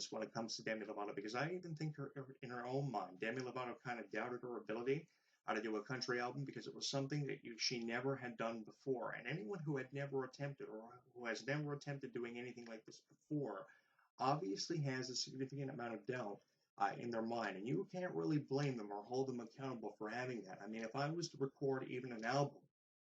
when it comes to Demi Lovato, because I even think in her own mind, Demi Lovato kind of doubted her ability to do a country album because it was something that she never had done before. And anyone who had never attempted or who has never attempted doing anything like this before obviously has a significant amount of doubt in their mind. And you can't really blame them or hold them accountable for having that. I mean, if I was to record even an album,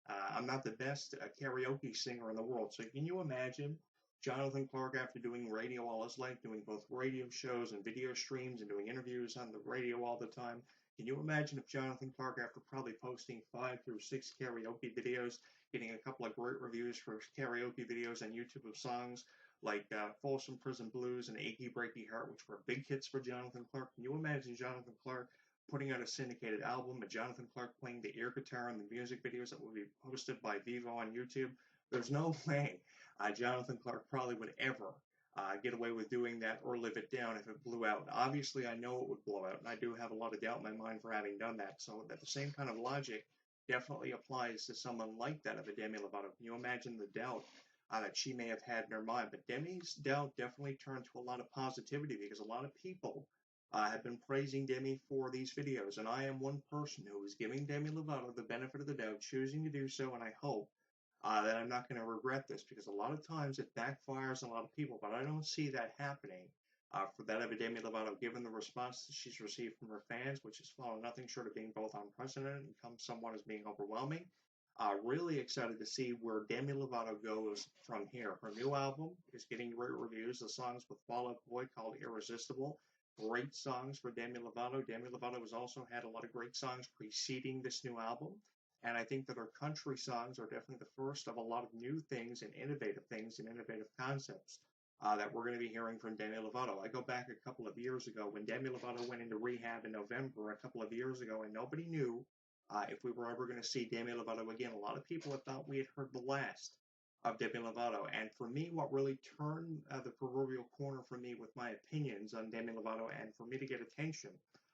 I'm not the best karaoke singer in the world. So can you imagine Jonathan Clarke, after doing radio all his life, doing both radio shows and video streams and doing interviews on the radio all the time? Can you imagine if Jonathan Clarke, after probably posting 5 through 6 karaoke videos, getting a couple of great reviews for karaoke videos on YouTube of songs like Folsom Prison Blues and Achy Breaky Heart, which were big hits for Jonathan Clarke? Can you imagine Jonathan Clarke putting out a syndicated album of Jonathan Clarke playing the air guitar in the music videos that will be posted by Vivo on YouTube? There's no way Jonathan Clarke probably would ever get away with doing that or live it down if it blew out. Obviously, I know it would blow out, and I do have a lot of doubt in my mind for having done that. So that the same kind of logic definitely applies to someone like that of a Demi Lovato. Can you imagine the doubt that she may have had in her mind? But Demi's doubt definitely turned to a lot of positivity because a lot of people have been praising Demi for these videos, and I am one person who is giving Demi Lovato the benefit of the doubt, choosing to do so, and I hope that I'm not going to regret this because a lot of times it backfires on a lot of people, but I don't see that happening for that of a Demi Lovato, given the response that she's received from her fans, which has fallen nothing short of being both unprecedented and comes somewhat as being overwhelming. Really excited to see where Demi Lovato goes from here. Her new album is getting great reviews. The songs with Fall Out Boy called Irresistible. Great songs for Demi Lovato. Demi Lovato has also had a lot of great songs preceding this new album. And I think that her country songs are definitely the first of a lot of new things and innovative concepts that we're going to be hearing from Demi Lovato. I go back a couple of years ago when Demi Lovato went into rehab in November a couple of years ago, and nobody knew if we were ever going to see Demi Lovato again. A lot of people had thought we had heard the last of Demi Lovato. And for me, what really turned the proverbial corner for me with my opinions on Demi Lovato and for me to get attention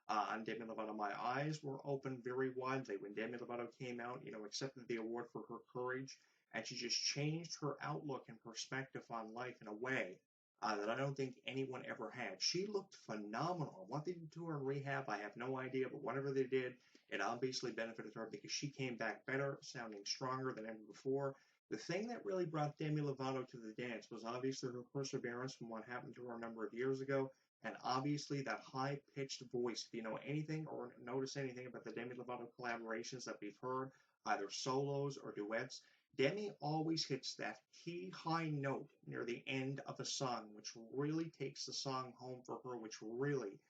on Demi Lovato, my eyes were opened very widely when Demi Lovato came out, accepted the award for her courage, and she just changed her outlook and perspective on life in a way that I don't think anyone ever had. She looked phenomenal. What they did to her in rehab, I have no idea, but whatever they did, it obviously benefited her because she came back better, sounding stronger than ever before. The thing that really brought Demi Lovato to the dance was obviously her perseverance from what happened to her a number of years ago, and obviously that high-pitched voice. If you know anything or notice anything about the Demi Lovato collaborations that we've heard, either solos or duets, Demi always hits that key high note near the end of a song, which really takes the song home for her, which really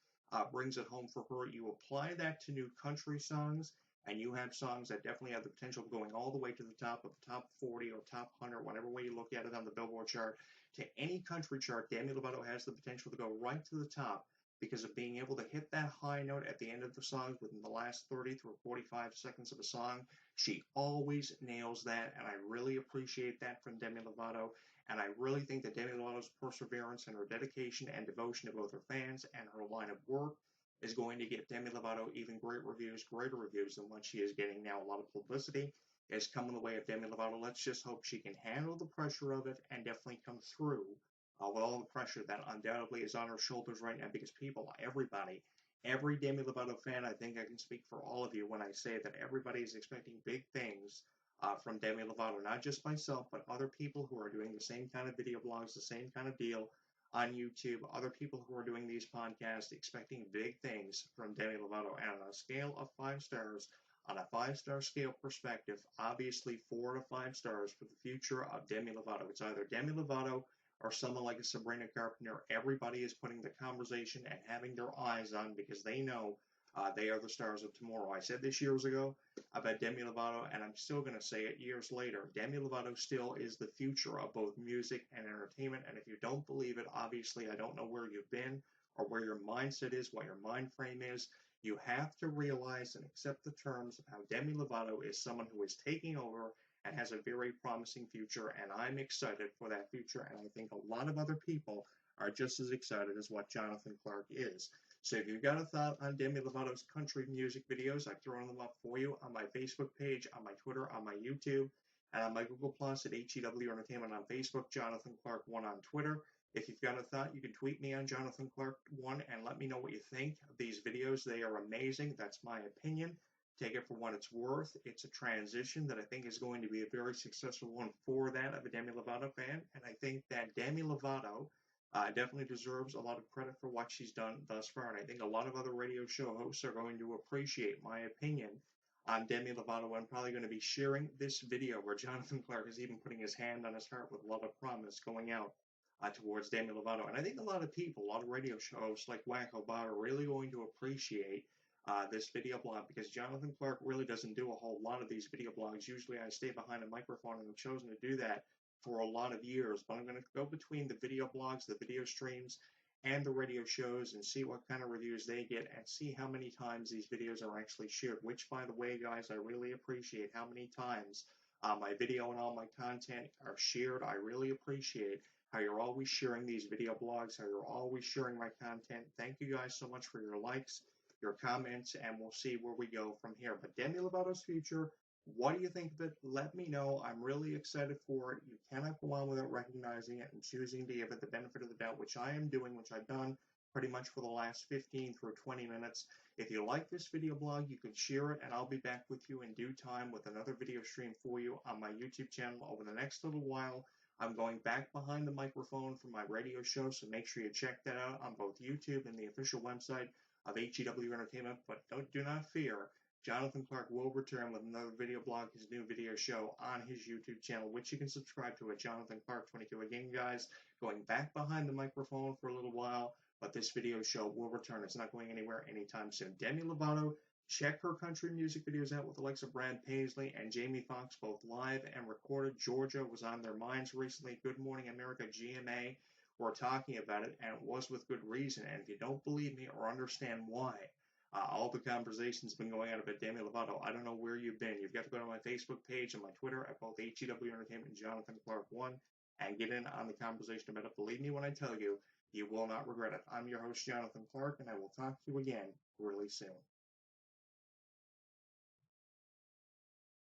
brings it home for her. You apply that to new country songs, and you have songs that definitely have the potential of going all the way to the top of the top 40 or top 100, whatever way you look at it on the Billboard chart, to any country chart. Demi Lovato has the potential to go right to the top because of being able to hit that high note at the end of the songs within the last 30 through 45 seconds of a song. She always nails that, and I really appreciate that from Demi Lovato. And I really think that Demi Lovato's perseverance and her dedication and devotion to both her fans and her line of work is going to get Demi Lovato even greater reviews than what she is getting now. A lot of publicity is coming the way of Demi Lovato. Let's just hope she can handle the pressure of it and definitely come through with all the pressure that undoubtedly is on her shoulders right now, because everybody, every Demi Lovato fan, I think I can speak for all of you when I say that everybody is expecting big things from Demi Lovato. Not just myself, but other people who are doing the same kind of video blogs, the same kind of deal on YouTube, other people who are doing these podcasts, expecting big things from Demi Lovato. And on a scale of 5 stars, on a 5-star scale perspective, obviously 4 to 5 stars for the future of Demi Lovato. It's either Demi Lovato or someone like a Sabrina Carpenter. Everybody is putting the conversation and having their eyes on because they know they are the stars of tomorrow. I said this years ago about Demi Lovato, and I'm still going to say it years later. Demi Lovato still is the future of both music and entertainment, and if you don't believe it, obviously I don't know where you've been or where your mindset is, what your mind frame is. You have to realize and accept the terms of how Demi Lovato is someone who is taking over and has a very promising future, and I'm excited for that future, and I think a lot of other people are just as excited as what Jonathan Clarke is. So if you've got a thought on Demi Lovato's country music videos, I've thrown them up for you on my Facebook page, on my Twitter, on my YouTube, and on my Google Plus at HEW Entertainment on Facebook, Jonathan Clarke 1 on Twitter. If you've got a thought, you can tweet me on Jonathan Clarke1 and let me know what you think of these videos. They are amazing. That's my opinion. Take it for what it's worth. It's a transition that I think is going to be a very successful one for that of a Demi Lovato fan. And I think that Demi Lovato definitely deserves a lot of credit for what she's done thus far. And I think a lot of other radio show hosts are going to appreciate my opinion on Demi Lovato. I'm probably going to be sharing this video where Jonathan Clarke is even putting his hand on his heart with a lot of promise going out towards Demi Lovato. And I think a lot of people, a lot of radio shows like Wacko Bot are really going to appreciate this video blog, because Jonathan Clarke really doesn't do a whole lot of these video blogs. Usually I stay behind a microphone, and I've chosen to do that for a lot of years. But I'm going to go between the video blogs, the video streams, and the radio shows and see what kind of reviews they get and see how many times these videos are actually shared, which, by the way, guys, I really appreciate how many times my video and all my content are shared. I really appreciate how you're always sharing these video blogs, how you're always sharing my content. Thank you guys so much for your likes, your comments, and we'll see where we go from here. But Demi Lovato's future, what do you think of it? Let me know. I'm really excited for it. You cannot go on without recognizing it and choosing to give it the benefit of the doubt, which I am doing, which I've done pretty much for the last 15 through 20 minutes. If you like this video blog, you can share it, and I'll be back with you in due time with another video stream for you on my YouTube channel over the next little while. I'm going back behind the microphone for my radio show, so make sure you check that out on both YouTube and the official website of HEW Entertainment. But do not fear, Jonathan Clarke will return with another video blog, his new video show on his YouTube channel, which you can subscribe to at Jonathan Clarke 22. Again, guys, going back behind the microphone for a little while, but this video show will return. It's not going anywhere anytime soon. Demi Lovato, check her country music videos out with the likes of Brad Paisley and Jamie Foxx, both live and recorded. Georgia was on their minds recently. Good Morning America, GMA, were talking about it, and it was with good reason. And if you don't believe me or understand why, all the conversation's been going on about Demi Lovato, I don't know where you've been. You've got to go to my Facebook page and my Twitter at both HEW Entertainment and Jonathan Clarke1 and get in on the conversation about it. Believe me when I tell you, you will not regret it. I'm your host, Jonathan Clarke, and I will talk to you again really soon.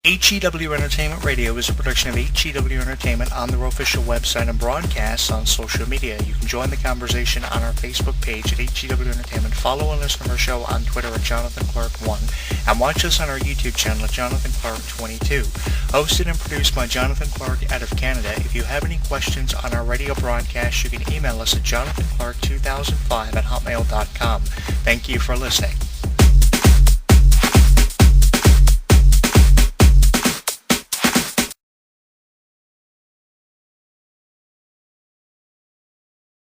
HEW Entertainment Radio is a production of HEW Entertainment on their official website and broadcasts on social media. You can join the conversation on our Facebook page at HEW Entertainment, follow and listen to our show on Twitter at Jonathan Clarke1, and watch us on our YouTube channel at Jonathan Clarke 22. Hosted and produced by Jonathan Clarke out of Canada. If you have any questions on our radio broadcast, you can email us at jonathanclarke2005 at hotmail.com. Thank you for listening.